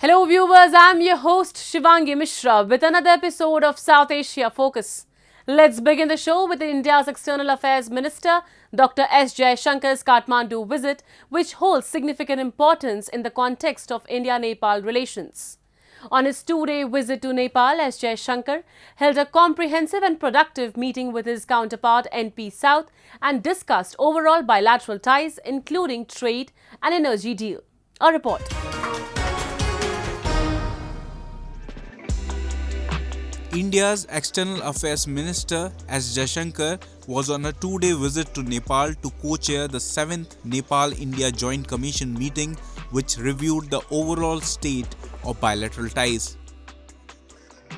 Hello viewers, I'm your host Shivangi Mishra with another episode of South Asia Focus. Let's begin the show with India's External Affairs Minister Dr. S. Jaishankar's Kathmandu visit, which holds significant importance in the context of India-Nepal relations. On his two-day visit to Nepal, S. Jaishankar held a comprehensive and productive meeting with his counterpart NP Saud and discussed overall bilateral ties including trade and energy deal. A report. India's External Affairs Minister S. Jaishankar was on a two-day visit to Nepal to co-chair the 7th Nepal-India Joint Commission meeting, which reviewed the overall state of bilateral ties.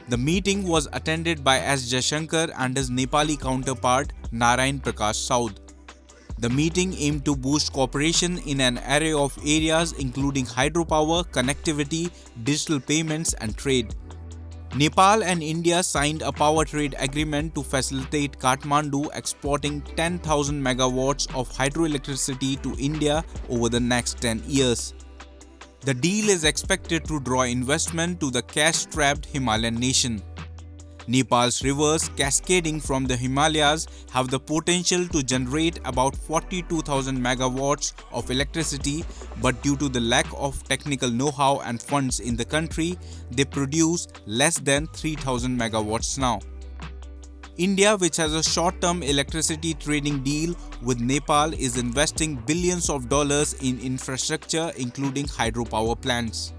The meeting was attended by S. Jaishankar and his Nepali counterpart Narayan Prakash Saud. The meeting aimed to boost cooperation in an array of areas including hydropower, connectivity, digital payments and trade. Nepal and India signed a power trade agreement to facilitate Kathmandu exporting 10,000 megawatts of hydroelectricity to India over the next 10 years. The deal is expected to draw investment to the cash-strapped Himalayan nation. Nepal's rivers cascading from the Himalayas have the potential to generate about 42,000 megawatts of electricity, but due to the lack of technical know-how and funds in the country, they produce less than 3,000 megawatts now. India, which has a short-term electricity trading deal with Nepal, is investing billions of dollars in infrastructure including hydropower plants.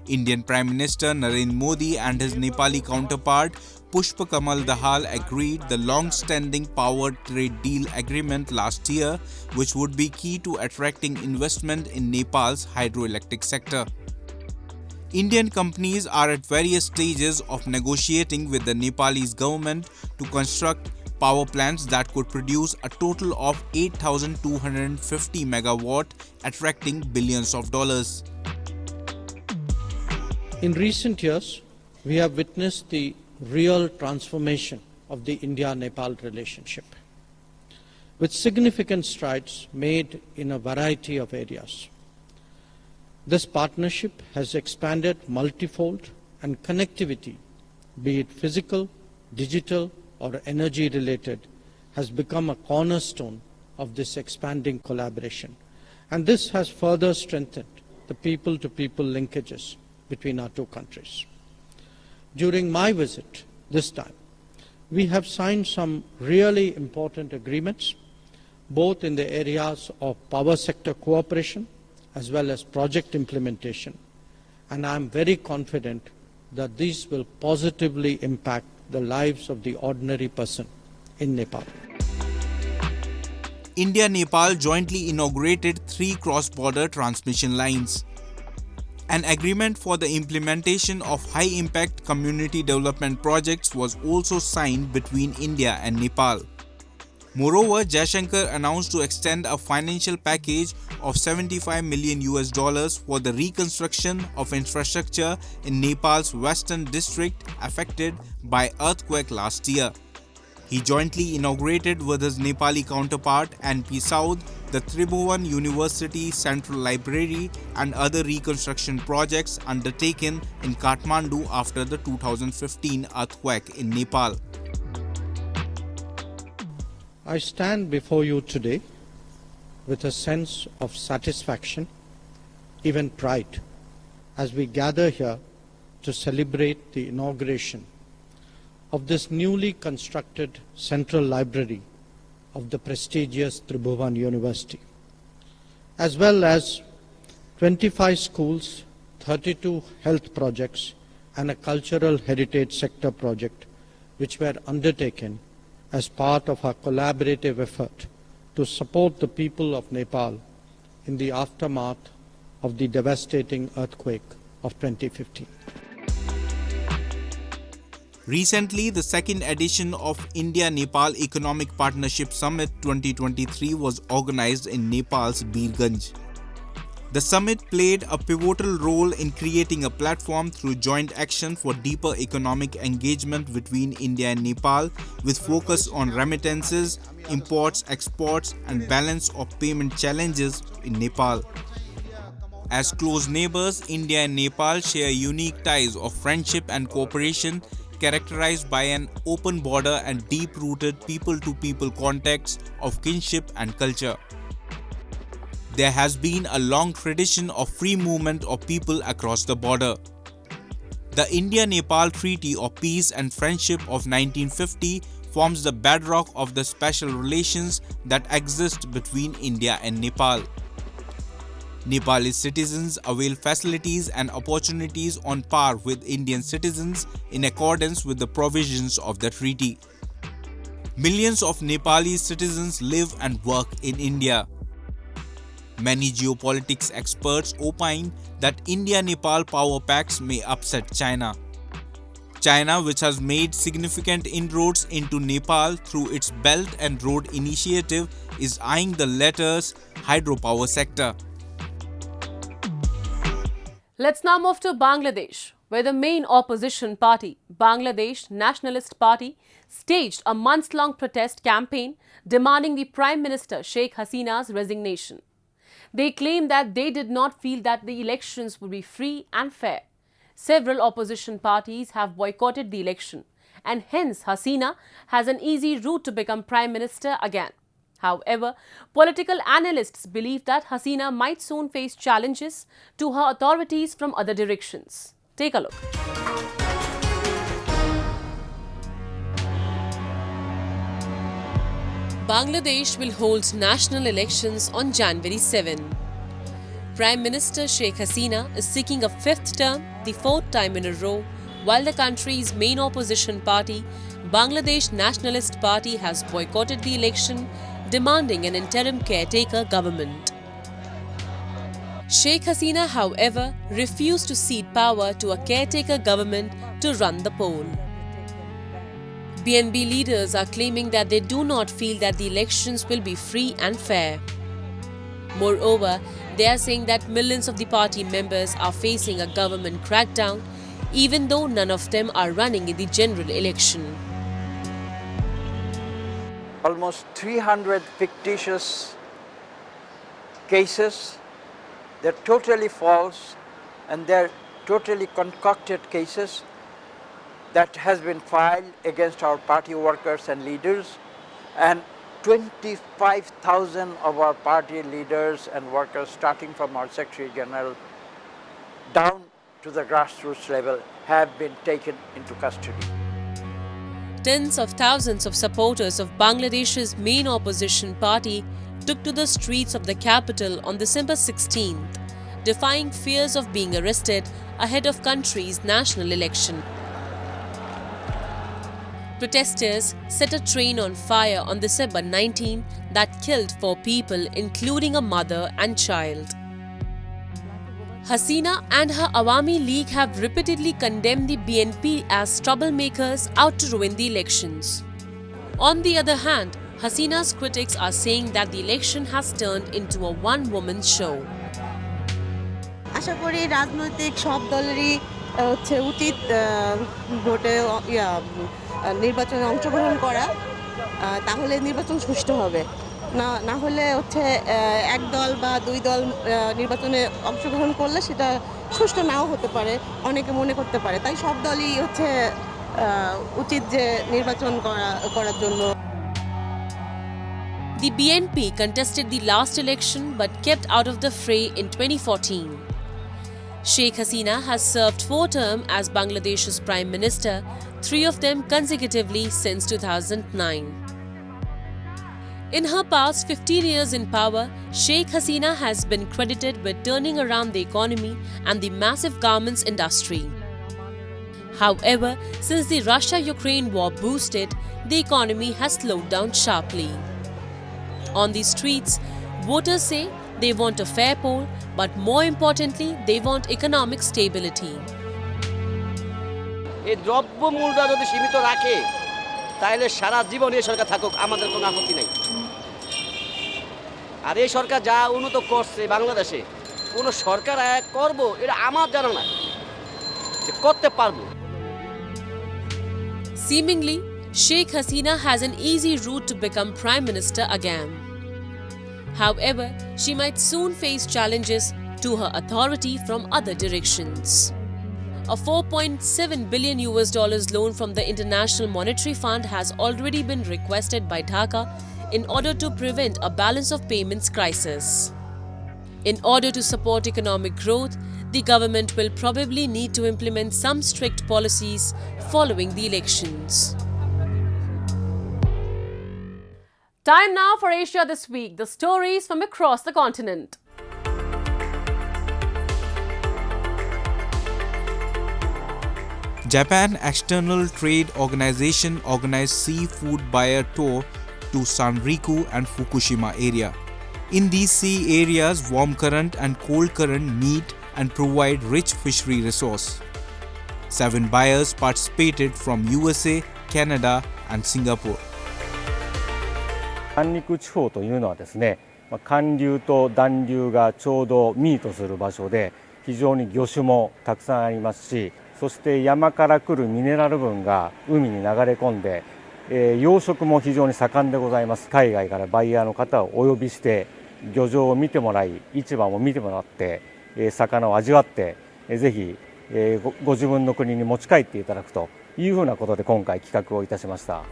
Indian Prime Minister Narendra Modi and his Nepali counterpart Pushpa Kamal Dahal agreed the long-standing power trade deal agreement last year, which would be key to attracting investment in Nepal's hydroelectric sector. Indian companies are at various stages of negotiating with the Nepalese government to construct power plants that could produce a total of 8,250 megawatt, attracting billions of dollars. In recent years, we have witnessed the real transformation of the India-Nepal relationship, with significant strides made in a variety of areas. This partnership has expanded multifold, and connectivity, be it physical, digital or energy related, has become a cornerstone of this expanding collaboration. And this has further strengthened the people-to-people linkages between our two countries. During my visit this time, we have signed some really important agreements, both in the areas of power sector cooperation as well as project implementation, and I am very confident that these will positively impact the lives of the ordinary person in Nepal. India-Nepal jointly inaugurated 3 cross-border transmission lines. An agreement for the implementation of high-impact community development projects was also signed between India and Nepal. Moreover, Jaishankar announced to extend a financial package of $75 million for the reconstruction of infrastructure in Nepal's western district affected by earthquake last year. He jointly inaugurated with his Nepali counterpart NP Saud the Tribhuvan University Central Library and other reconstruction projects undertaken in Kathmandu after the 2015 earthquake in Nepal. I stand before you today with a sense of satisfaction, even pride, as we gather here to celebrate the inauguration of this newly constructed Central Library of the prestigious Tribhuvan University, as well as 25 schools, 32 health projects and a cultural heritage sector project which were undertaken as part of our collaborative effort to support the people of Nepal in the aftermath of the devastating earthquake of 2015. Recently, the second edition of India-Nepal Economic Partnership Summit 2023 was organized in Nepal's Birganj. The summit played a pivotal role in creating a platform through joint action for deeper economic engagement between India and Nepal, with focus on remittances, imports, exports, and balance of payment challenges in Nepal. As close neighbors, India and Nepal share unique ties of friendship and cooperation characterized by an open border and deep-rooted people-to-people context of kinship and culture. There has been a long tradition of free movement of people across the border. The India-Nepal Treaty of Peace and Friendship of 1950 forms the bedrock of the special relations that exist between India and Nepal. Nepalese citizens avail facilities and opportunities on par with Indian citizens in accordance with the provisions of the treaty. Millions of Nepalese citizens live and work in India. Many geopolitics experts opine that India-Nepal power pacts may upset China. China, which has made significant inroads into Nepal through its Belt and Road Initiative, is eyeing the latter's hydropower sector. Let's now move to Bangladesh, where the main opposition party, Bangladesh Nationalist Party, staged a months-long protest campaign demanding the Prime Minister Sheikh Hasina's resignation. They claim that they did not feel that the elections would be free and fair. Several opposition parties have boycotted the election, and hence Hasina has an easy route to become Prime Minister again. However, political analysts believe that Hasina might soon face challenges to her authorities from other directions. Take a look. Bangladesh will hold national elections on January 7. Prime Minister Sheikh Hasina is seeking a fifth term, the fourth time in a row, while the country's main opposition party, Bangladesh Nationalist Party, has boycotted the election, demanding an interim caretaker government. Sheikh Hasina, however, refused to cede power to a caretaker government to run the poll. BNP leaders are claiming that they do not feel that the elections will be free and fair. Moreover, they are saying that millions of the party members are facing a government crackdown, even though none of them are running in the general election. Almost 300 fictitious cases. They're totally false and they're totally concocted cases that has been filed against our party workers and leaders, and 25,000 of our party leaders and workers, starting from our Secretary General down to the grassroots level, have been taken into custody. Tens of thousands of supporters of Bangladesh's main opposition party took to the streets of the capital on December 16th, defying fears of being arrested ahead of country's national election. Protesters set a train on fire on December 19 that killed 4 people, including a mother and child. Hasina and her Awami League have repeatedly condemned the BNP as troublemakers out to ruin the elections. On the other hand, Hasina's critics are saying that the election has turned into a one-woman show. আশা করি রাজনৈতিক সব দলেরই উচিত ভোটে নির্বাচনে অংশগ্রহণ করা, তাহলে নির্বাচন সুষ্ঠু হবে। না হলে এক দল বা দুই দল নির্বাচনে অংশগ্রহণ করলে সেটা সুষ্ঠু নাও হতে পারে, অনেকে মনে করতে পারে। তাই সব দলই উচিত যে নির্বাচন করার জন্য। The BNP contested the last election but kept out of the fray in 2014. Sheikh Hasina has served 4 terms as Bangladesh's Prime Minister, 3 of them consecutively since 2009. In her past 15 years in power, Sheikh Hasina has been credited with turning around the economy and the massive garments industry. However, since the Russia-Ukraine war boosted, the economy has slowed down sharply. On the streets, voters say they want a fair poll, but more importantly, they want economic stability. এই দ্রব্যমূল্যটা যদি সীমিত রাখে তাহলে সারা জীবন এই সরকার থাকুক, আমাদের কোনো আপত্তি নেই। আর এই সরকার যা উন্নত করছে বাংলাদেশে, কোনো সরকার করব এটা আমার জানা না যে করতে পারবো। Seemingly, Sheikh Hasina has an easy route to become Prime Minister again. However, she might soon face challenges to her authority from other directions. A $4.7 billion loan from the International Monetary Fund has already been requested by Dhaka in order to prevent a balance of payments crisis. In order to support economic growth, the government will probably need to implement some strict policies following the elections. Time now for Asia This Week, the stories from across the continent. Japan External Trade Organization organized seafood buyer tour to Sanriku and Fukushima area. In these sea areas, warm current and cold current meet and provide rich fishery resource. 7 buyers participated from USA, Canada and Singapore. 三陸地方というのはですね、寒流と暖流がちょうどミートする場所で非常に魚種もたくさんありますし、そして山から来るミネラル分が海に流れ込んで、養殖も非常に盛んでございます。海外からバイヤーの方をお呼びして漁場を見てもらい、市場も見てもらって、魚を味わって、ぜひ、ご自分の国に持ち帰っていただくというふうなことで今回企画をいたしました。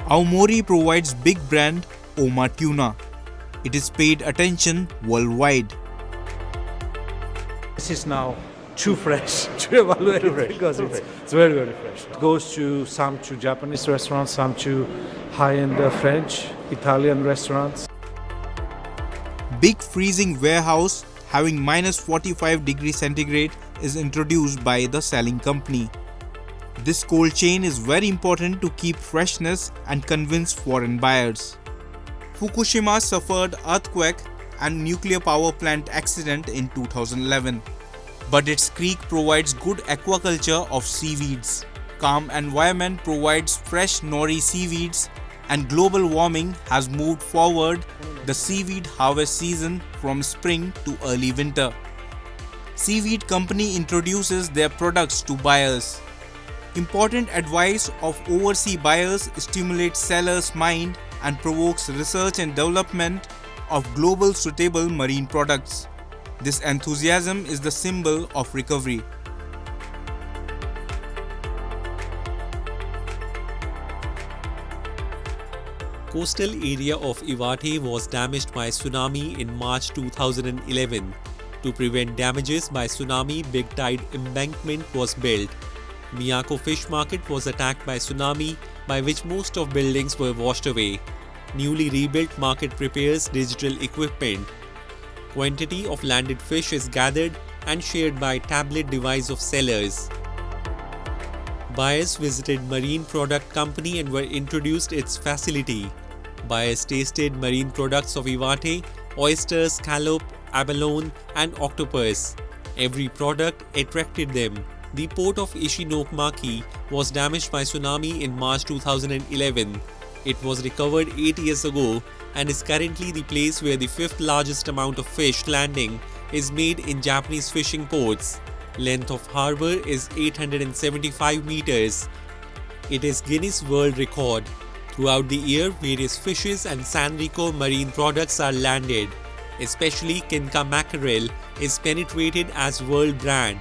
Aomori provides big brand Oma tuna. It is paid attention worldwide. This is now too fresh to evaluate it because it's very, very fresh. It goes to some to Japanese restaurants, some to high-end French, Italian restaurants. Big freezing warehouse having minus 45 degrees centigrade is introduced by the selling company. This cold chain is very important to keep freshness and convince foreign buyers. Fukushima suffered earthquake and nuclear power plant accident in 2011. But its creek provides good aquaculture of seaweeds. Calm environment provides fresh nori seaweeds, and global warming has moved forward the seaweed harvest season from spring to early winter. Seaweed company introduces their products to buyers. Important advice of overseas buyers stimulates sellers' mind and provokes research and development of global suitable marine products. This enthusiasm is the symbol of recovery. Coastal area of Iwate was damaged by tsunami in March 2011. To prevent damages by tsunami, big tide embankment was built. Miyako Fish Market was attacked by tsunami, by which most of buildings were washed away. Newly rebuilt market prepares digital equipment. Quantity of landed fish is gathered and shared by tablet device of sellers. Buyers visited marine product company and were introduced its facility. Buyers tasted marine products of Iwate, oysters, scallop, abalone and octopus. Every product attracted them. The port of Ishinomaki was damaged by tsunami in March 2011. It was recovered 8 years ago and is currently the place where the 5th largest amount of fish landing is made in Japanese fishing ports. Length of harbour is 875 meters. It is Guinness World Record. Throughout the year, various fishes and Sanrico marine products are landed. Especially Kinka mackerel is penetrated as world brand.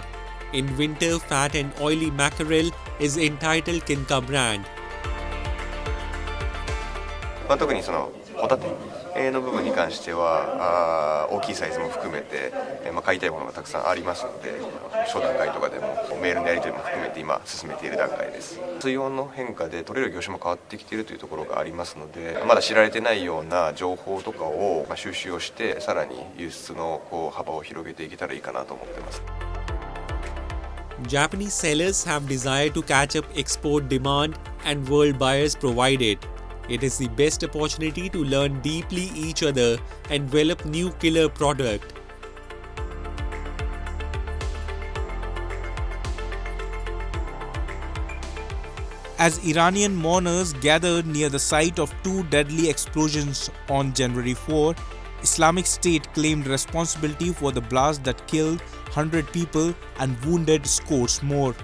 In winter, fat and oily mackerel is entitled Kinka brand. 特にそのホタテの部分に関しては大きいサイズも含めて買いたいものがたくさんありますので、商談会とかでもメールのやり取りも含めて今進めている段階です。水温の変化で取れる業種も変わってきているというところがありますので、まだ知られてないような情報とかを収集をしてさらに輸出の幅を広げていけたらいいかなと思っています。Japanese sellers have desire to catch up export demand and world buyers provide it. It is the best opportunity to learn deeply each other and develop new killer product. As Iranian mourners gathered near the site of 2 deadly explosions on January 4, Islamic State claimed responsibility for the blast that killed 100 people and wounded scores more.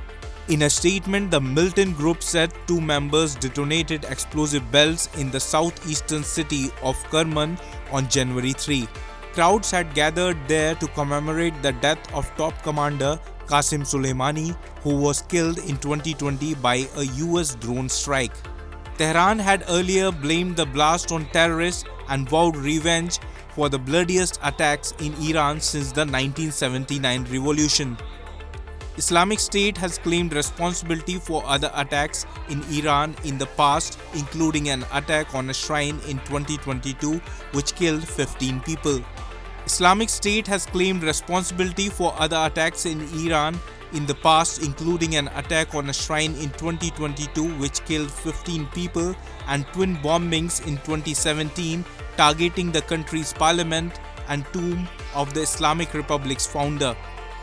In a statement, the militant group said 2 members detonated explosive belts in the southeastern city of Kerman on January 3. Crowds had gathered there to commemorate the death of top commander Qasim Soleimani, who was killed in 2020 by a US drone strike. Tehran had earlier blamed the blast on terrorists and vowed revenge for the bloodiest attacks in Iran since the 1979 revolution. Islamic State has claimed responsibility for other attacks in Iran in the past, including an attack on a shrine in 2022 which killed 15 people. Islamic State has claimed responsibility for other attacks in Iran in the past, including an attack on a shrine in 2022 which killed 15 people and twin bombings in 2017 targeting the country's parliament and tomb of the Islamic Republic's founder.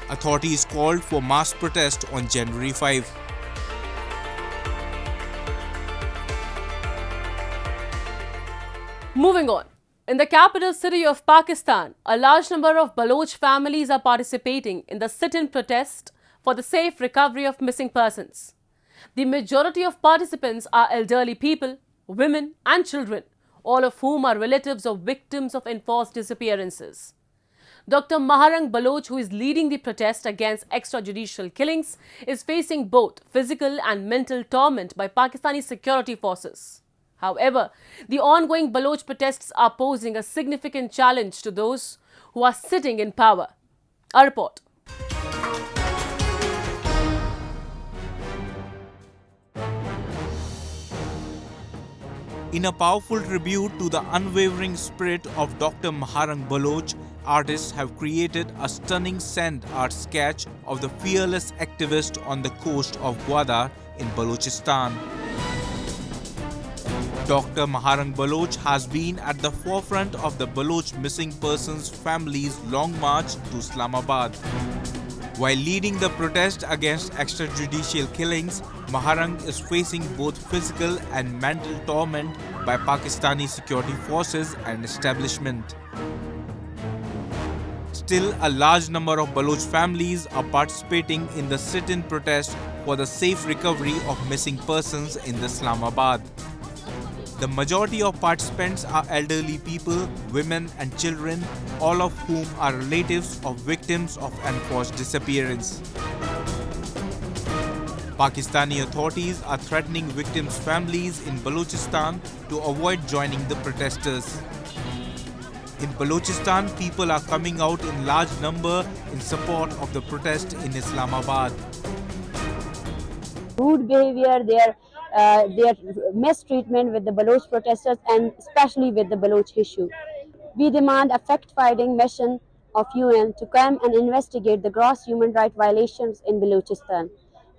Authorities called for mass protest on January 5. Moving on. In the capital city of Pakistan, a large number of Baloch families are participating in the sit-in protest for the safe recovery of missing persons. The majority of participants are elderly people, women and children, all of whom are relatives of victims of enforced disappearances. Dr. Maharang Baloch, who is leading the protest against extrajudicial killings, is facing both physical and mental torment by Pakistani security forces. However, the ongoing Baloch protests are posing a significant challenge to those who are sitting in power. A report. In a powerful tribute to the unwavering spirit of Dr. Maharang Baloch, artists have created a stunning sand art sketch of the fearless activist on the coast of Gwadar in Balochistan. Dr. Maharang Baloch has been at the forefront of the Baloch missing persons families' long march to Islamabad. While leading the protest against extrajudicial killings, Maharang is facing both physical and mental torment by Pakistani security forces and establishment. Still, a large number of Baloch families are participating in the sit-in protest for the safe recovery of missing persons in Islamabad. The majority of participants are elderly people, women and children, all of whom are relatives of victims of enforced disappearance. Pakistani authorities are threatening victims' families in Balochistan to avoid joining the protesters. In Balochistan, people are coming out in large number in support of the protest in Islamabad. Rude behavior, their mistreatment with the Baloch protesters and especially with the Baloch issue. We demand a fact-finding mission of UN to come and investigate the gross human rights violations in Balochistan.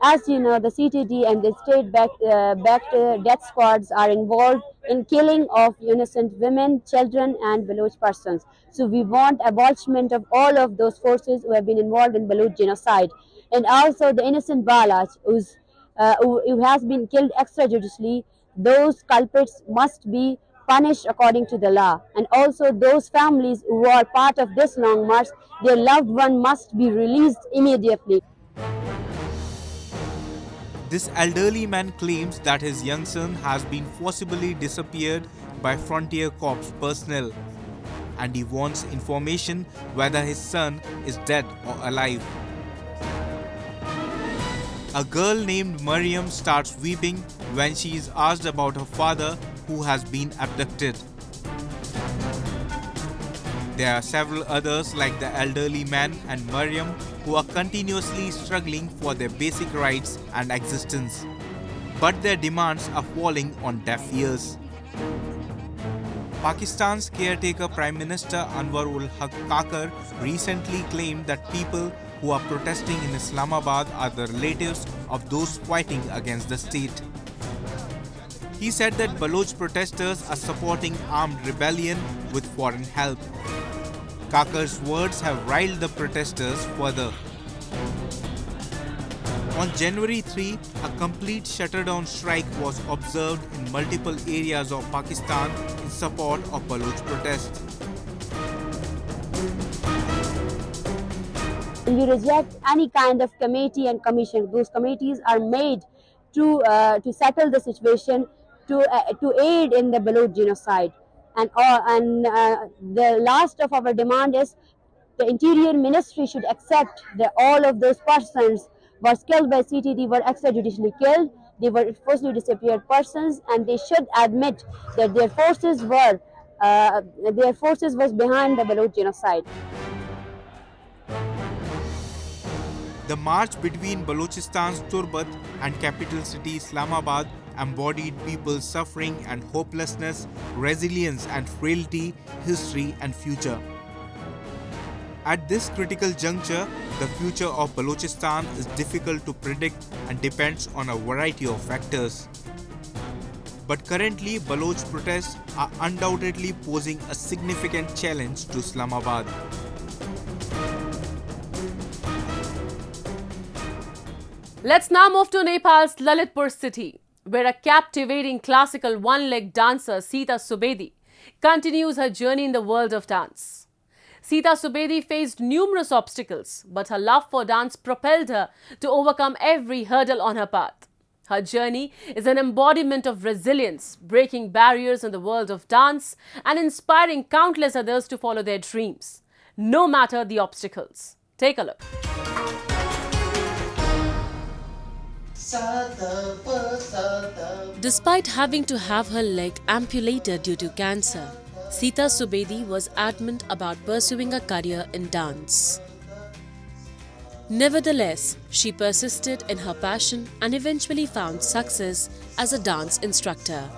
As you know, the CTD and the state-backed death squads are involved in killing of innocent women, children and Baloch persons. So we want abolishment of all of those forces who have been involved in Baloch genocide. And also the innocent Balach who has been killed extrajudicially, those culprits must be punished according to the law. And also those families who are part of this long march, their loved one must be released immediately. This elderly man claims that his young son has been forcibly disappeared by Frontier Corps personnel, and he wants information whether his son is dead or alive. A girl named Mariam starts weeping when she is asked about her father who has been abducted. There are several others like the elderly man and Mariam who are continuously struggling for their basic rights and existence. But their demands are falling on deaf ears. Pakistan's caretaker Prime Minister Anwar-ul-Haq Kakar recently claimed that people who are protesting in Islamabad are the relatives of those fighting against the state. He said that Baloch protesters are supporting armed rebellion with foreign help. Kakar's words have riled the protesters further. On January 3, a complete shutterdown strike was observed in multiple areas of Pakistan in support of Baloch protests. We reject any kind of committee and commission. Those committees are made to settle the situation, to aid in the Baloch genocide. And the last of our demand is the Interior Ministry should accept that all of those persons was killed by CTT were extrajudicially killed. They were forcibly disappeared persons, and they should admit that their forces was behind the Baloch genocide. The march between Balochistan's Turbat and capital city Islamabad embodied people's suffering and hopelessness, resilience and frailty, history and future. At this critical juncture, the future of Balochistan is difficult to predict and depends on a variety of factors. But currently, Baloch protests are undoubtedly posing a significant challenge to Islamabad. Let's now move to Nepal's Lalitpur city, where a captivating classical one-leg dancer, Sita Subedi, continues her journey in the world of dance. Sita Subedi faced numerous obstacles, but her love for dance propelled her to overcome every hurdle on her path. Her journey is an embodiment of resilience, breaking barriers in the world of dance and inspiring countless others to follow their dreams, no matter the obstacles. Take a look. Despite having to have her leg amputated due to cancer, Sita Subedi was adamant about pursuing a career in dance. Nevertheless, she persisted in her passion and eventually found success as a dance instructor.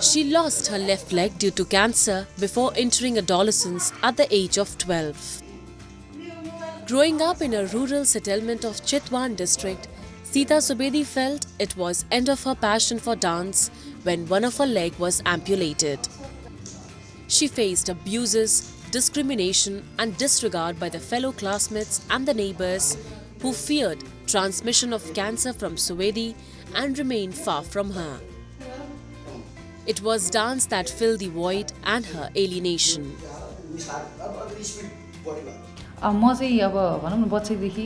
She lost her left leg due to cancer before entering adolescence at the age of 12. Growing up in a rural settlement of Chitwan district, Sita Subedi felt it was end of her passion for dance when one of her leg was amputated. She faced abuses, discrimination and disregard by the fellow classmates and the neighbors who feared transmission of cancer from Subedi and remained far from her. It was dance that filled the void and her alienation. म चाहिँ अब भनौँ न बच्चैदेखि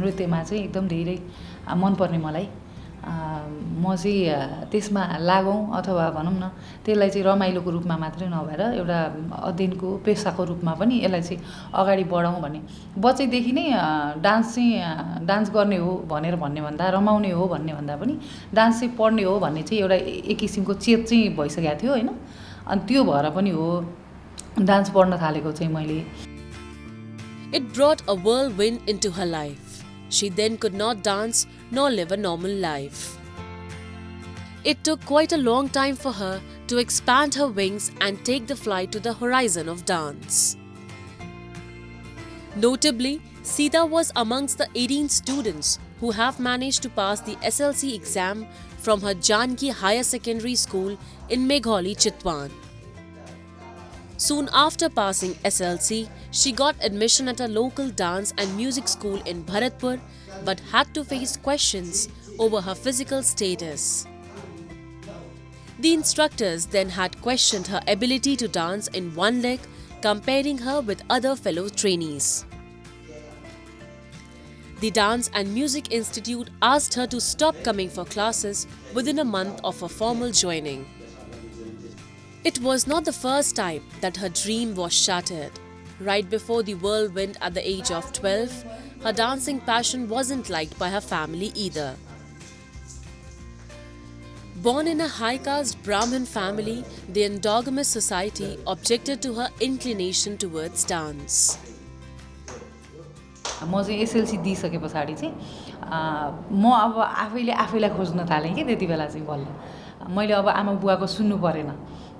नृत्यमा चाहिँ एकदम धेरै मनपर्ने मलाई म चाहिँ त्यसमा लागौँ अथवा भनौँ न त्यसलाई चाहिँ रमाइलोको रूपमा मात्रै नभएर एउटा अध्ययनको पेसाको रूपमा पनि यसलाई चाहिँ अगाडि बढाउँ भन्ने बच्चैदेखि नै डान्स गर्ने हो भनेर भन्ने भन्दा रमाउने हो भन्ने भन्दा पनि डान्स चाहिँ पढ्ने हो भन्ने चाहिँ एउटा एक किसिमको चेत चाहिँ भइसकेको थियो हैन अनि त्यो भएर पनि हो डान्स पढ्न थालेको चाहिँ मैले. It brought a whirlwind into her life. She then could not dance nor live a normal life. It took quite a long time for her to expand her wings and take the flight to the horizon of dance. Notably, Sita was amongst the 18 students who have managed to pass the SLC exam from her Janki Higher Secondary School in Megholi, Chitwan. Soon after passing SLC, she got admission at a local dance and music school in Bharatpur but had to face questions over her physical status. The instructors then had questioned her ability to dance in one leg, comparing her with other fellow trainees. The Dance and Music Institute asked her to stop coming for classes within a month of her formal joining. It was not the first time that her dream was shattered. Right before the whirlwind at the age of 12, her dancing passion wasn't liked by her family either. Born in a high-caste Brahmin family, the endogamous society objected to her inclination towards dance. म चाहिँ SLC दिइसके पछाडि चाहिँ म अब आफैलाई खोज्न थालेँ के त्यति बेला चाहिँ बल्ल मैले अब आमा बुवाको सुन्नु परेन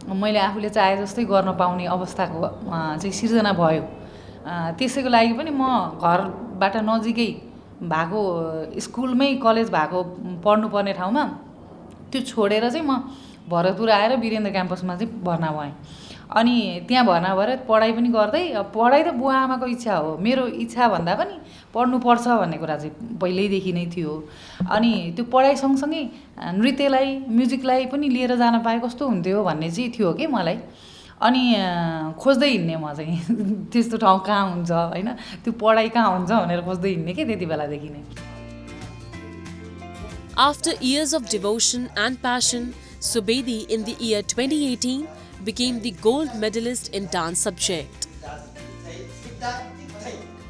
मैले आफूले चाहे जस्तै गर्न पाउने अवस्थाको चाहिँ सिर्जना भयो त्यसैको लागि पनि म घरबाट नजिकै भएको स्कुलमै कलेज भएको पढ्नु पर्ने ठाउँमा त्यो छोडेर चाहिँ म भरतपुर आएर वीरेन्द्र क्याम्पसमा चाहिँ भर्ना भएँ अनि त्यहाँ भर्ना भएर पढाइ पनि गर्दै पढाइ त बुवा आमाको इच्छा हो मेरो इच्छा भन्दा पनि पढ्नु पर्छ भन्ने कुरा चाहिँ पहिल्यैदेखि नै थियो अनि त्यो पढाइ सँगसँगै नृत्यलाई म्युजिकलाई पनि लिएर जान पाए कस्तो हुन्थ्यो भन्ने चाहिँ थियो के मलाई अनि खोज्दै हिँड्ने म चाहिँ त्यस्तो ठाउँ कहाँ हुन्छ हैन त्यो पढाइ कहाँ हुन्छ भनेर खोज्दै हिँड्ने के त्यति बेलादेखि नै. After years of devotion and passion, Subedi in the year 2018 became the gold medalist in dance subject.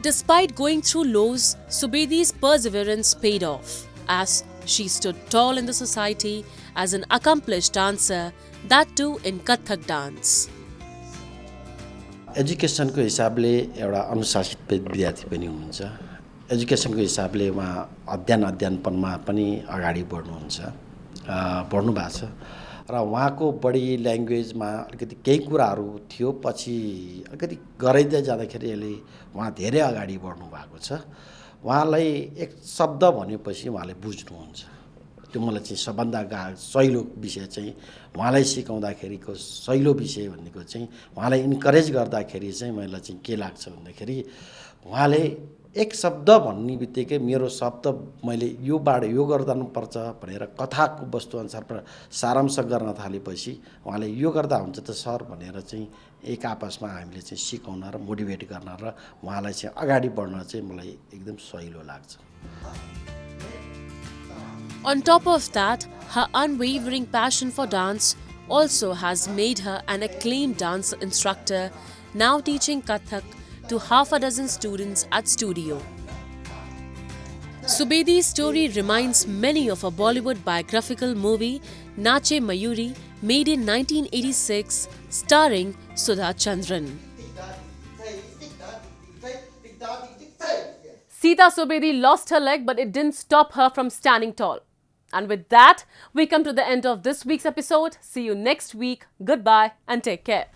Despite going through lows, Subedi's perseverance paid off as she stood tall in the society as an accomplished dancer, that too in Kathak dance. एजुकेसनको हिसाबले एउटा अनुशासित विद्यार्थी पनि हुनुहुन्छ। एजुकेसनको हिसाबले उहाँ अध्ययनपनमा पनि अगाडि बढ्नुहुन्छ, बढ्नु भएको छ र उहाँको बडी ल्याङ्ग्वेजमा अलिकति केही कुराहरू थियो, पछि अलिकति गर्दै जाँदाखेरि अहिले उहाँ धेरै अगाडि बढ्नु भएको छ। उहाँलाई एक शब्द भनेपछि उहाँले बुझ्नुहुन्छ, त्यो मलाई चाहिँ सबभन्दा सहिलो विषय चाहिँ उहाँलाई सिकाउँदाखेरिको सहिलो विषय भनेको चाहिँ उहाँलाई इन्करेज गर्दाखेरि चाहिँ मलाई चाहिँ के लाग्छ भन्दाखेरि उहाँले एक शब्द भन्ने बित्तिकै मेरो शब्द मैले योबाट यो गर्नुपर्छ भनेर कथाको वस्तुअनुसार सारांश गर्न थालेपछि उहाँले यो गर्दा हुन्छ त सर भनेर चाहिँ एक आपसमा हामीले चाहिँ सिकाउन र मोटिभेट गर्न र उहाँलाई चाहिँ अगाडि बढ्न चाहिँ मलाई एकदम सहिलो लाग्छ। On top of that, her unwavering passion for dance also has made her an acclaimed dance instructor, now teaching Kathak to half a dozen students at studio. Subedi's story reminds many of a Bollywood biographical movie, Nache Mayuri, made in 1986, starring Sudha Chandran. Sita Subedi lost her leg, but it didn't stop her from standing tall. And with that, we come to the end of this week's episode. See you next week. Goodbye and take care.